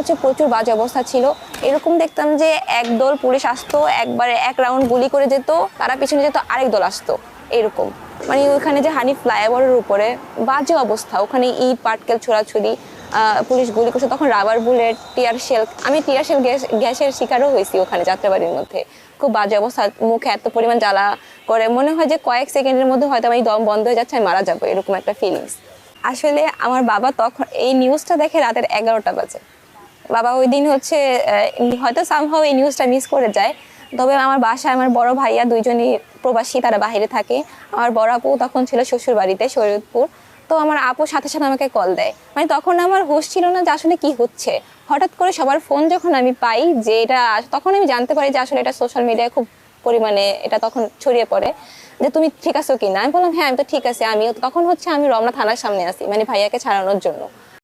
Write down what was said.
হচ্ছে প্রচুর বাজে অবস্থা ছিল। এরকম দেখতাম যে একদল পুলিশ আসতো, একবারে এক রাউন্ড গুলি করে যেত, তারা পিছনে যেত, আরেক দল আসতো, এরকম। মানে ওখানে যে হানিফ ফ্লাইওভারের উপরে বাজে অবস্থা, ওখানে ইট পাটকেল ছোড়াছুড়ি, পুলিশ গুলি করছে, তখন রাবার বুলেট, টিয়ার শেল। আমি টিয়ার শেল গ্যাসের শিকারও হয়েছি ওখানে যাত্রাবাড়ির মধ্যে। খুব বাজে অবস্থা, মুখে এত পরিমাণ জ্বালা করে, মনে হয় যে কয়েক সেকেন্ডের মধ্যে হয়তো আমি দম বন্ধ হয়ে যাচ্ছে, আমি মারা যাবো, এরকম একটা ফিলিংস। আসলে আমার বাবা তখন এই নিউজটা দেখে রাতের 11টা বাজে। বাবা ওই দিন হচ্ছে হয়তো সামহাও এই নিউজটা মিস করে যায়। তবে আমার বাসায় আমার বড় ভাইয়া দুইজনই প্রবাসী, তারা বাইরে থাকে। আমার বড় আপু তখন ছিল শ্বশুর বাড়িতে শরীয়তপুর। তো আমার আপু সাথে সাথে আমাকে কল দেয়। মানে তখন আমার হুঁশ ছিল না যে আসলে কি হচ্ছে। হঠাৎ করে সবার ফোন যখন আমি পাই যে এটা, তখন আমি জানতে পারি যে আসলে এটা সোশ্যাল মিডিয়ায় খুব পরিমাণে এটা তখন ছড়িয়ে পড়ে যে তুমি ঠিক আছো কিনা। আমি বললাম হ্যাঁ আমি তো ঠিক আছি। আমিও তখন হচ্ছে আমি রমনা থানার সামনে আছি, মানে ভাইয়াকে ছাড়ানোর জন্য।